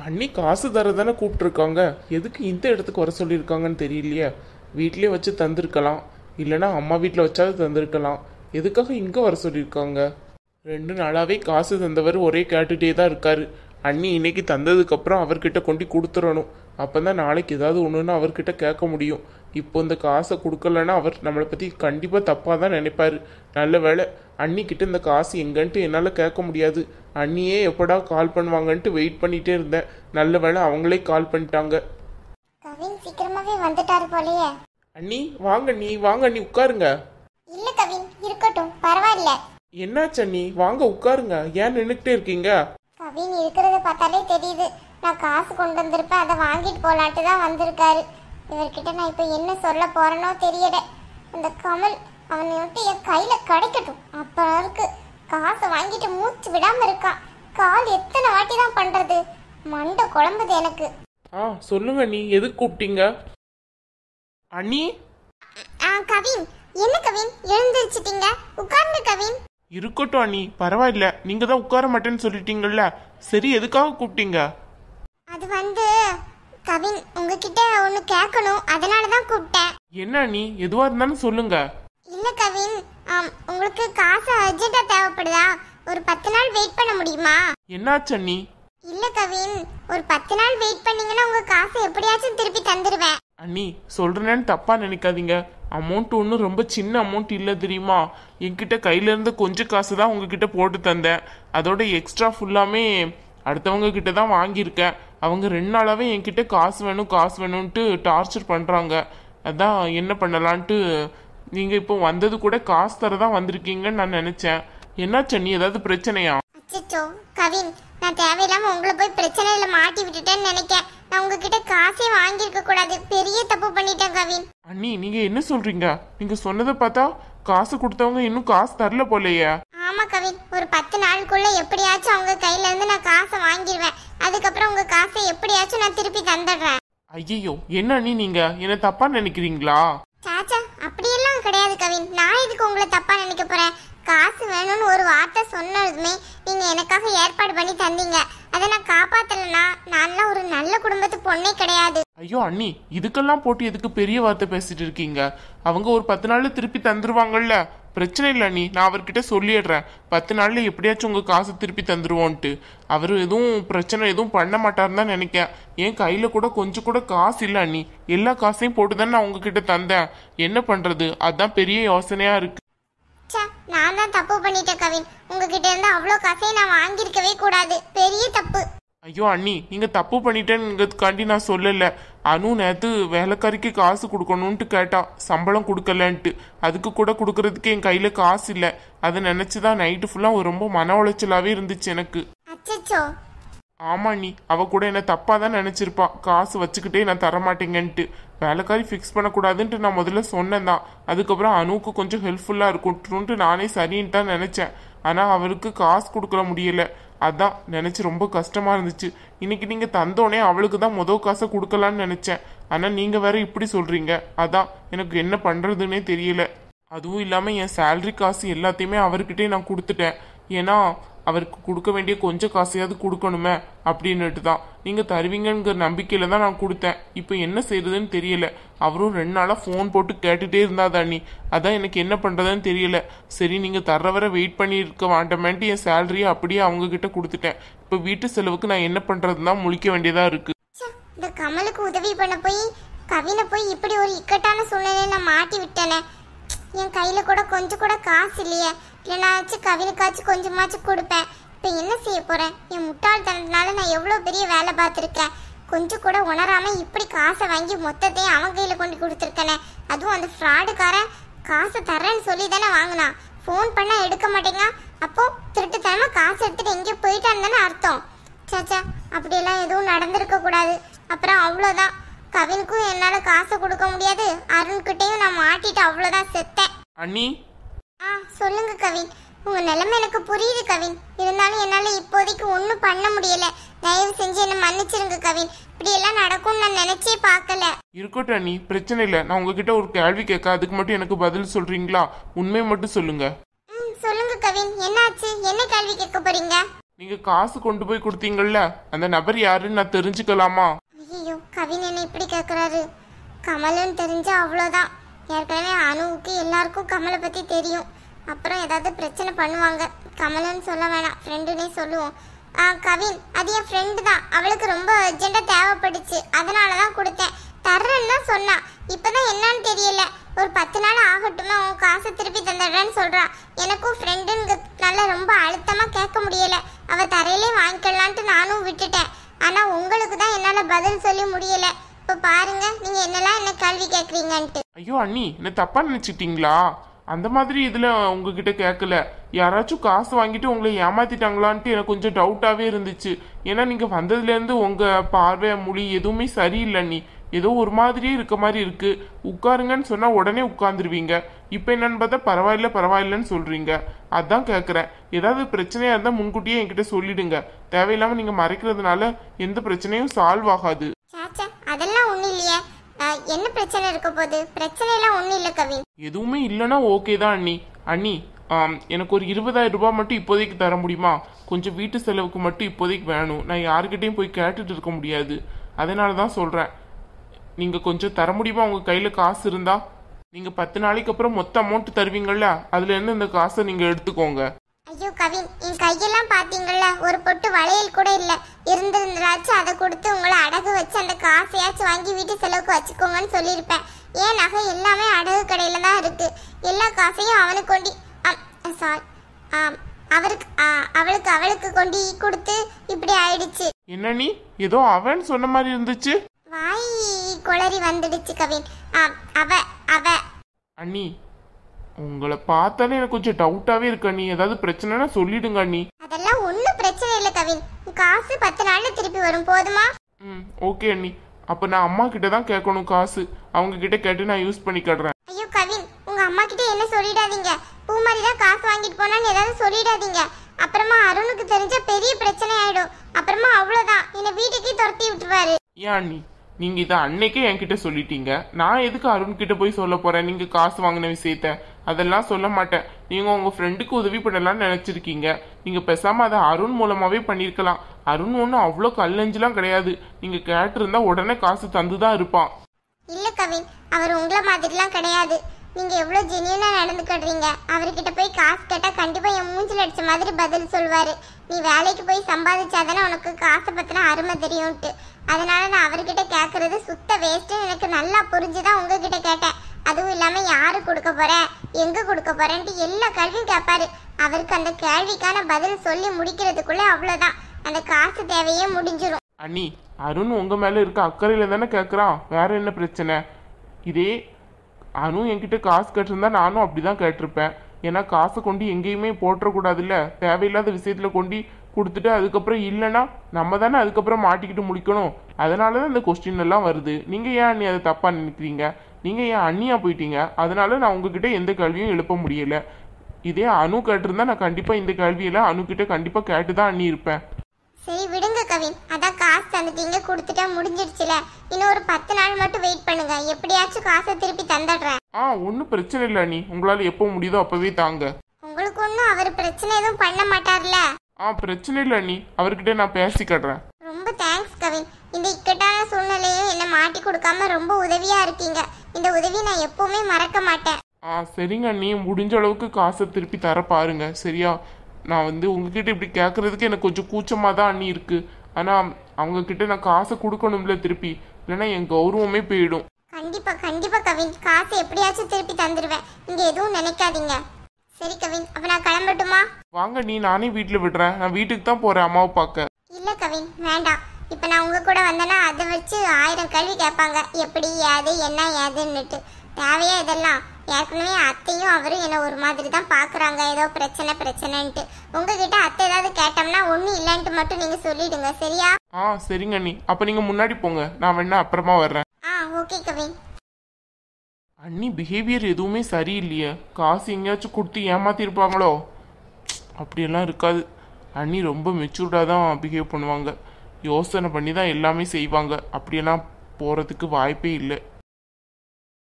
அண்ணி காசு தரதானே கூப்பிட்டுருக்காங்க, எதுக்கு இந்த இடத்துக்கு வர சொல்லியிருக்காங்கன்னு தெரியலையே. வீட்லேயே வச்சு தந்திருக்கலாம், இல்லைனா அம்மா வீட்டில் வச்சாவது தந்திருக்கலாம். எதுக்காக இங்கே வர சொல்லியிருக்காங்க? 2 நாளாகவே காசு தந்தவர் ஒரே கேட்டுகிட்டே தான் இருக்காரு. அண்ணி இன்னைக்கு தந்ததுக்கப்புறம் அவர்கிட்ட கொண்டு கொடுத்துடணும். அப்போ தான் நாளைக்கு ஏதாவது ஒன்றுன்னு அவர்கிட்ட கேட்க முடியும். இப்போ இந்த காசை கொடுக்கலன்னா அவர் நம்மளை பற்றி கண்டிப்பாக தப்பாக தான் நினைப்பார். நல்ல வேலை, அண்ணிக்கிட்ட இந்த காசு எங்கன்ட்டு என்னால் கேட்க முடியாது. அண்ணியே எப்படா கால் பண்ணுவாங்கன்ட்டு வெயிட் பண்ணிகிட்டே இருந்தேன். நல்ல வேலை அவங்களே கால் பண்ணிட்டாங்க. கவின் சீக்கிரமாவே வந்துட்டாரு போலயே. அண்ணி வாங்க, நீ வாங்க அண்ணி, உட்காருங்க. இல்ல கவின், இருக்கட்டும், பரவாயில்ல. என்னாச்சு அண்ணி, வாங்க உட்காருங்க. ஏன் நின்றுக்கிட்டே இருக்கீங்க? கவின் இருக்கிறத பார்த்தாலே தெரியுது, நான் காசு கொண்டு வந்திருப்பேன், அதை வாங்கிட்டு போலான்ட்டு தான் வந்திருக்காரு. இவர்கிட்ட நான் இப்போ என்ன சொல்ல போறேனோ தெரியல. அந்த கமல் அவனை விட்டு என் கையில கிடைக்கட்டும், அப்புறம் இருக்கு. காசை வாங்கிட்டு மூச்சு விடாம இருக்கான். கால் எத்தனை வாட்டி தான் பண்றது, மண்டை குழம்புது எனக்கு. சொல்லுங்க அண்ணி, எதுக்கு கூப்பிட்டீங்க? அண்ணி. கவின், என்ன கவின் எழுந்திருச்சிட்டீங்க? உட்கார்ந்து கவின். இருக்கட்டும் அண்ணி, பரவாயில்ல. நீங்க தான் உட்கார மாட்டேன்னு சொல்லிட்டீங்கல்ல, சரி எதுக்காக கூப்பிட்டீங்க? அது வந்து கவின், உங்ககிட்ட ஒன்னு கேட்கணும், அதனால தான் கூப்பிட்டேன். என்ன அண்ணி, எதுவா இருந்தாலும் சொல்லுங்க. இல்ல கவின், உங்களுக்கு காசு அர்ஜென்ட்டா தேவைப்படுதா? ஒரு 10 நாள் வெயிட் பண்ண முடியுமா? என்னாச்சு அண்ணி? இல்ல கவின், ஒரு 10 நாள் வெயிட் பண்ணீங்கன்னா உங்க காசை எப்படியாச்சும் திருப்பி தந்துருவேன். அண்ணி, சொல்றேன்னு தப்பா நினைக்காதீங்க. அமௌண்ட் ஒன்றும் ரொம்ப சின்ன அமௌண்ட் இல்லை தெரியுமா. என்கிட்ட கையில இருந்து கொஞ்சம் காசு தான் உங்ககிட்ட போட்டு தந்தேன். அதோட எக்ஸ்ட்ரா ஃபுல்லாமே அடுத்தவங்க கிட்ட தான் வாங்கியிருக்கேன். அவங்க 2 நாளாவே என்கிட்ட காசு வேணும் காசு வேணும்ன்ட்டு டார்ச்சர் பண்றாங்க. அதான் என்ன பண்ணலான்ட்டு. நீங்க இப்போ வந்தது கூட காசு தரதான் வந்திருக்கீங்கன்னு நான் நினைச்சேன். என்னாச்சு அண்ணி, ஏதாவது பிரச்சனையா? அச்சச்சோ கவின், நான் தேவையில்லாம உங்களை போய் பிரச்சனையில மாட்டி விட்டுட்டேன்னு நினைக்கேன். நான் உங்ககிட்ட காசே வாங்கியிருக்க கூடாது, பெரிய தப்பு பண்ணிட்டேன் கவின். அண்ணி, நீங்க என்ன சொல்றீங்க? நீங்க சொன்னதை பார்த்தா காசு கொடுத்தவங்க இன்னும் காசு தரல போலையா? ஆமா கவின், ஒரு 10 நாளுக்குள்ள எப்படியாச்சும் அவங்க கையில இருந்து நான் காசை வாங்கிடுவேன். அதுக்கப்புறம் உங்க காசை எப்படியாச்சும் நான் திருப்பி தந்துடுறேன். ஐயோ, என்ன அண்ணி, நீங்க என்ன தப்பா நினைக்கிறீங்களா? சாச்சா, அப்படியெல்லாம் கிடையாது கவின். நான் இதுக்கு உங்களை தப்பா நினைக்க போறேன்? காசு வேணும்னு ஒரு வார்த்தை சொன்னதுமே நீங்க எனக்காக ஏற்பாடு பண்ணி தந்தீங்க. அதை நான் காப்பாத்தலனா நான்லாம் ஒரு நல்ல குடும்பத்து பொண்ணே கிடையாது. ஐயோ அண்ணி, இதுக்கெல்லாம் போட்டு எதுக்கு பெரிய வார்த்தை பேசிட்டு இருக்கீங்க? அவங்க ஒரு 10 நாள்ல திருப்பி தந்துருவாங்கல்ல, பிரச்சனை இல்லை அண்ணி. நான் அவர்கிட்ட சொல்லிடுறேன், 10 நாள்ல எப்படியாச்சும் உங்க காசு திருப்பி தந்துருவோன்ட்டு. அவரு எதுவும் பிரச்சனை எதுவும் பண்ண மாட்டாருன்னு தான் நினைக்கேன். என் கையில கூட கொஞ்சம் கூட காசு இல்லை அண்ணி. எல்லா காசையும் போட்டுதானே நான் உங்ககிட்ட தந்தேன். என்ன பண்றது, அதான் பெரிய யோசனையா இருக்கு. நான் தான் தப்பு பண்ணிட்டேன் கவின். உங்ககிட்ட இருந்து அவ்வளோ காசையும் நான் வாங்கியிருக்கவே கூடாது, பெரிய தப்பு. ஐயோ அண்ணி, நீங்க தப்பு பண்ணிட்டேன்னுக்காண்டி நான் சொல்லல. அனு நேத்து வேலைக்காரிக்கு காசு கொடுக்கணும்ட்டு கேட்டா, சம்பளம் கொடுக்கலன்ட்டு. அதுக்கு கூட கொடுக்கறதுக்கு என் கையில காசு இல்லை. அதை நினைச்சுதான் நைட்டு ஃபுல்லா ரொம்ப மன உளைச்சலாவே இருந்துச்சு எனக்கு. அச்சச்சோ. ஆமா அண்ணி, அவ கூட என்ன தப்பா தான் நினைச்சிருப்பா, காசு வச்சுக்கிட்டே நான் தரமாட்டேங்கன்ட்டு. வேலைக்காரி ஃபிக்ஸ் பண்ணக்கூடாதுன்ட்டு நான் முதல்ல சொன்னேன் தான். அதுக்கப்புறம் அனுவுக்கு கொஞ்சம் ஹெல்ப்ஃபுல்லா இருக்கும்ட்டு நானே சரின்னு தான் நினைச்சேன். ஆனா அவருக்கு காசு கொடுக்கற முடியல. அதான் நினைச்சு ரொம்ப கஷ்டமா இருந்துச்சு. இன்னைக்கு நீங்க தந்தோடனே அவளுக்கு தான் காசை கொடுக்கலான்னு நினைச்சேன். ஆனா நீங்க வேற இப்படி சொல்றீங்க. அதான் எனக்கு என்ன பண்றதுன்னே தெரியல. அதுவும் இல்லாம என் சேலரி காசு எல்லாத்தையுமே அவர்கிட்டே நான் கொடுத்துட்டேன். ஏன்னா அவருக்கு கொடுக்க வேண்டிய கொஞ்சம் காசையாவது கொடுக்கணுமே அப்படின்னுட்டு தான். நீங்க தருவீங்கிற நம்பிக்கையில தான் நான் கொடுத்தேன். இப்போ என்ன செய்யறதுன்னு தெரியல. அவரும் 2 நாளா ஃபோன் போட்டு கேட்டுட்டே இருந்தாதாண்ணி. அதான் எனக்கு என்ன பண்றதுன்னு தெரியல. சரி, நீங்க தர்ற வர வெயிட் பண்ணி இருக்க வேண்டாமேன்ட்டு என் சேலரியை அப்படியே அவங்க கிட்ட கொடுத்துட்டேன். இப்போ வீட்டு செலவுக்கு நான் என்ன பண்றதுன்னா முழிக்க வேண்டியதா இருக்கு. இந்த கமலுக்கு உதவி பண்ண போய் கவினை போய் இப்படி ஒரு இக்கட்டான சூழ்நிலையை நான் மாட்டி விட்டேனே. என் கையில கூட கொஞ்சம் கூட காசு இல்லையே. இல்லைனாச்சும் கவினுக்காச்சும் கொஞ்சமாச்சும் கொடுப்பேன். இப்போ என்ன செய்ய போறேன்? என் முட்டாள்தனத்தினால நான் எவ்வளோ பெரிய வேலை பார்த்துருக்கேன். கொஞ்சம் கூட உணராம இப்படி காசை வாங்கி மொத்தத்தையும் அவன் கையில கொண்டு கொடுத்துருக்கேனே. அதுவும் அந்த ஃப்ராடுக்காரன் காசை தரேன்னு சொல்லி தானே வாங்கினான். ஃபோன் பண்ணா எடுக்க மாட்டேங்க. அப்போ திருட்டுத்தனமா காசு எடுத்துட்டு எங்கேயோ போயிட்டான்னு தானே அர்த்தம். சாச்சா, அப்படியெல்லாம் எதுவும் நடந்திருக்க கூடாது. அப்புறம் அவ்வளோதான், கவினுக்கும் என்னால காசை கொடுக்க முடியாது, அருண்கிட்டையும் நான் மாட்டிட்டு அவ்வளோதான், செத்தேன். அண்ணி. சொல்லுங்க கவின். உங்க நிலைமை எனக்கு புரியுது கவின். இருந்தாலும் என்னால இப்போதைக்கு ஒன்றும் பண்ண முடியல. தயவு செஞ்சு என்ன மன்னிச்சிருங்க கவின். இப்படி எல்லாம் நடக்கும்னு நான் நினைச்சே பார்க்கல. இருக்கட்டும் அண்ணி, பிரச்சனை இல்லை. நான் உங்ககிட்ட ஒரு கேள்வி கேட்க, அதுக்கு மட்டும் எனக்கு பதில் சொல்றீங்களா? உண்மை மட்டும் சொல்லுங்க. சொல்லுங்க கவின், என்னாச்சு? என்ன கேள்வி கேட்க போறீங்க? நீங்க காசு கொண்டு போய் கொடுத்தீங்கல்ல, அந்த நபர் யாருன்னு நான் தெரிஞ்சுக்கலாமா? ஐயோ, கவின் என்ன இப்படி கேட்குறாரு? கமலுன்னு தெரிஞ்சா அவ்வளோதான். ஏற்கனவே அனுவுக்கு எல்லாருக்கும் கமலை பற்றி தெரியும். அப்புறம் ஏதாவது பிரச்சனை பண்ணுவாங்க. கமலுன்னு சொல்ல வேணாம், ஃப்ரெண்டுன்னே சொல்லுவோம். கவின், அது என் ஃப்ரெண்டு தான். அவளுக்கு ரொம்ப அர்ஜென்ட்டாக தேவைப்பட்டுச்சு, அதனால தான் கொடுத்தேன். தர்றேன்னு தான் சொன்னா. இப்போதான் என்னன்னு தெரியல. ஒரு 10 நாள் ஆகட்டுமா, உன் காசை திருப்பி தந்துடுறேன்னு சொல்கிறான். எனக்கும் ஃப்ரெண்டுங்கிறதுனால ரொம்ப அழுத்தமாக கேட்க முடியல. அவள் தரையிலே வாங்கிக்கலான்ட்டு நானும் விட்டுட்டேன். ஆனால் உங்களுக்கு தான் என்னால் பதில் சொல்லி முடியல. இப்போ பாருங்க, நீங்கள் என்னெல்லாம் என்ன கேள்வி கேட்குறீங்கன்ட்டு. ஐயோ அண்ணி, என்ன தப்பா நினைச்சிட்டீங்களா? அந்த மாதிரி இதுல உங்ககிட்ட கேட்கல. யாராச்சும் காசு வாங்கிட்டு உங்களை ஏமாத்திட்டாங்களான்ட்டு எனக்கு கொஞ்சம் டவுட்டாவே இருந்துச்சு. ஏன்னா நீங்க வந்ததுல இருந்து உங்க பார்வை மொழி எதுவுமே சரியில்லை அண்ணி. ஏதோ ஒரு மாதிரியே இருக்க மாதிரி இருக்கு. உட்காருங்கன்னு சொன்னா உடனே உட்காந்துருவீங்க. இப்ப என்னன்னு பார்த்தா பரவாயில்ல பரவாயில்லன்னு சொல்றீங்க. அதான் கேட்கறேன். ஏதாவது பிரச்சனையா இருந்தா முன்கூட்டியே என்கிட்ட சொல்லிடுங்க. தேவையில்லாம நீங்க மறைக்கிறதுனால எந்த பிரச்சனையும் சால்வ் ஆகாது. அதெல்லாம் ஒண்ணும் இல்லையே. என்ன பிரச்சனை இருக்க போகுது? பிரச்சனை எல்லாம் ஒண்ணும் இல்ல கவின். எதுவுமே இல்லைன்னா ஓகே தான் அண்ணி. அண்ணி, எனக்கு ஒரு 20,000 ரூபாய் மட்டும் இப்போதைக்கு தர முடியுமா? கொஞ்சம் வீட்டு செலவுக்கு மட்டும் இப்போதைக்கு வேணும். நான் யாருக்கிட்டையும் போய் கேட்டுட்டு இருக்க முடியாது. அதனால தான் சொல்றேன். நீங்க கொஞ்சம் தர முடியுமா? உங்க கையில காசு இருந்தா. நீங்க 10 நாளைக்கு அப்புறம் மொத்த அமௌண்ட் தருவீங்கல்ல, அதுல இருந்து இந்த காசை நீங்க எடுத்துக்கோங்க. ஐயோ கவின், என் கையெல்லாம் பாத்தீங்கல்ல, ஒரு பொட்டு வளையல் கூட இல்ல. இருந்திருந்தாச்சும் அதை கொடுத்து உங்களை அடகு வச்சு அந்த காசையாச்சும் வாங்கி வீட்டு செலவுக்கு வச்சுக்கோங்கன்னு சொல்லியிருப்பேன். ஏன் நகை எல்லாமே அடகு கடையில தான் இருக்கு. எல்லா காசையும் அவனுக்கு கொண்டு சாரி அவளுக்கு கொண்டு கொடுத்து இப்படி ஆயிடுச்சு. என்ன நீ ஏதோ அவன் சொன்ன மாதிரி இருந்துச்சு. வாய் குளறி வந்துடுச்சு கவின். அவ அண்ணி, உங்களை பார்த்தாலே எனக்கு கொஞ்சம் டவுட்டாவே இருக்கு அண்ணி. ஏதாவது பிரச்சனைனா சொல்லிடுங்க அண்ணி. அதெல்லாம் ஒன்றும் பிரச்சனை இல்லை கவின். காசு 10 நாள்ல திருப்பி வரும், போதுமா? ஓகே அண்ணி. அப்ப நான் அம்மா கிட்ட தான் கேட்கணும் காசு. அவங்க கிட்ட கேட்டு நான் யூஸ் பண்ணிக்கிறேன். ஐயோ கவின், உங்க அம்மா கிட்ட என்ன சொல்லிடாதீங்க. பூமாரி தான் காசு வாங்கிட்டு போனான்னு ஏதாவது சொல்லிடாதீங்க. அப்புறமா அருணுக்கு தெரிஞ்ச பெரிய பிரச்சனை ஆயிடும். அப்புறமா அவ்வளவுதான், என்ன வீட்டுக்கே துரத்தி விட்டுருவாரு. ஏன் அண்ணி, நீங்க இதை அன்னைக்கே என்கிட்ட சொல்லிட்டீங்க. நான் எதுக்கு அருண் கிட்ட போய் சொல்ல போறேன்? நீங்க காசு வாங்கின விஷயத்த அதெல்லாம் சொல்ல மாட்டேன். நீங்க உங்க ஃப்ரெண்டுக்கு உதவி பண்ணலாம்னு நினைச்சிருக்கீங்க. நீங்க பேசாம அதை அருண் மூலமாவே பண்ணிருக்கலாம். அருண் ஒன்றும் அவ்வளோ கல்லஞ்சுலாம் கிடையாது. நீங்க கேட்டிருந்தா உடனே காசு தந்துதான் இருப்பான். இல்ல கவின், அவர் உங்களை மாதிரிலாம் கிடையாது. நீங்க எவ்வளவு ஜெனியூனா நடந்துக்கிடுறீங்க. அவர்கிட்ட போய் காசு கேட்டா கண்டிப்பா என் மூஞ்சில் அடிச்ச மாதிரி பதில் சொல்வாரு. நீ வேலைக்கு போய் சம்பாதிச்சாதானே உனக்கு காசை பத்தின அருமை தெரியும்ட்டு. அதனால நான் அவர்கிட்ட கேட்கறது சுத்த வேஸ்ட்னு எனக்கு நல்லா புரிஞ்சுதான் உங்ககிட்ட கேட்டேன். அதுவும் இல்லாம யாரு கொடுக்க போற, எங்க கொடுக்க போறேன்ட்டு எல்லா கேள்வியும் கேட்பாரு. அவருக்கு அந்த கேள்விக்கான பதில் சொல்லி முடிக்கிறதுக்குள்ள அவ்வளவுதான், அந்த காசு தேவையே முடிஞ்சிடும். அண்ணி, அருண் உங்க மேல இருக்க அக்கறையில தானே கேட்கறான். வேற என்ன பிரச்சனை? இதே அனு என்கிட்ட காசு கேட்டிருந்தா நானும் அப்படிதான் கேட்டிருப்பேன். ஏன்னா காசை கொண்டு எங்கேயுமே போட்டுறக்கூடாதுல்ல. தேவையில்லாத விஷயத்துல கொண்டு கொடுத்துட்டு அதுக்கப்புறம் இல்லைன்னா நம்ம தானே அதுக்கப்புறம் மாட்டிக்கிட்டு முடிக்கணும். அதனாலதான் இந்த கொஸ்டின் எல்லாம் வருது. நீங்க ஏன் அண்ணி அதை தப்பா நினைக்கிறீங்க? நீங்க ஏன் அண்ணியா போயிட்டீங்க. அதனால நான் உங்ககிட்ட எந்த கேள்வியும் எழுப்ப முடியல. இதே அனு கேட்டிருந்தா நான் கண்டிப்பா இந்த கேள்வியெல்லாம் அனு கிட்ட கண்டிப்பா கேட்டுதான் அண்ணி இருப்பேன். சரி விடுங்க கவின், அதான் காசு தந்துட்டீங்க, கொடுத்துட்டா முடிஞ்சிடுச்சுல. இன்னும் ஒரு 10 நாள் மட்டும் வெயிட் பண்ணுங்க. எப்படியாச்சும் காசை திருப்பி தந்துடுறேன். ஒன்றும் பிரச்சனை இல்லை அண்ணி. உங்களால எப்போ முடியுதோ அப்பவே தாங்க. உங்களுக்கு ஒன்றும் அவர் பிரச்சனை எதுவும் பண்ண மாட்டார்ல? பிரச்சனை இல்லை அண்ணி. அவர்கிட்ட நான் பேசிக்கிறேன். ரொம்ப தேங்க்ஸ் கவின். இந்த இக்கட்டான சூழ்நிலையும் என்ன மாட்டி கொடுக்காம ரொம்ப உதவியா இருக்கீங்க. இந்த உதவி நான் எப்பவுமே மறக்க மாட்டேன். சரிங்க அண்ணி, முடிஞ்ச அளவுக்கு காசை திருப்பி தர பாருங்க. சரியா? நான் உங்ககிட்ட இப்படி கேட்கறதுக்கு எனக்கு கொஞ்சம் கூச்சமாக தான் அண்ணி இருக்கு. ஆனால் அவங்க கிட்ட நான் காசை கொடுக்கணும்ல திருப்பி, இல்லைன்னா என் கௌரவமே போயிடும். கண்டிப்பா கண்டிப்பா கவின், காசை எப்படியாச்சும் திருப்பி தந்துடுவேன். நீங்க எதுவும் நினைக்காதீங்க. சரி கவின், அப்ப நான் கிளம்பட்டுமா? வாங்க நீ, நானே வீட்டில் விடுறேன். நான் வீட்டுக்கு தான் போறேன் அம்மாவை பார்க்க. இல்ல கவின், வேண்டாம். இப்ப நான் உங்க கூட வந்தேன்னா அதை வச்சு 1000 கேள்வி கேட்பாங்க. எப்படி, ஏது, என்ன ஏதுன்னுட்டு. தேவையா இதெல்லாம்? ஏற்கனவே அத்தையும் அவரும் என்ன ஒரு மாதிரி தான் பாக்குறாங்க. ஏதோ பிரச்சனைன்ட்டு. உங்ககிட்ட அத்தை ஏதாவது கேட்டோம்னா ஒன்னும் இல்லைன்ட்டு மட்டும் நீங்க சொல்லிடுங்க. சரியா? சரிங்க அண்ணி. அப்ப நீங்க முன்னாடி போங்க, நான் வேணா அப்புறமா வர்றேன். ஓகே கவின். அண்ணி பிஹேவியர் எதுவுமே சரியில்லையே. காசு எங்கேயாச்சும் கொடுத்து ஏமாத்திருப்பாங்களோ? அப்படியெல்லாம் இருக்காது. அண்ணி ரொம்ப மெச்சூர்டாக தான் பிஹேவ் பண்ணுவாங்க. யோசனை பண்ணி தான் எல்லாமே செய்வாங்க. அப்படியெல்லாம் போகிறதுக்கு வாய்ப்பே இல்லை.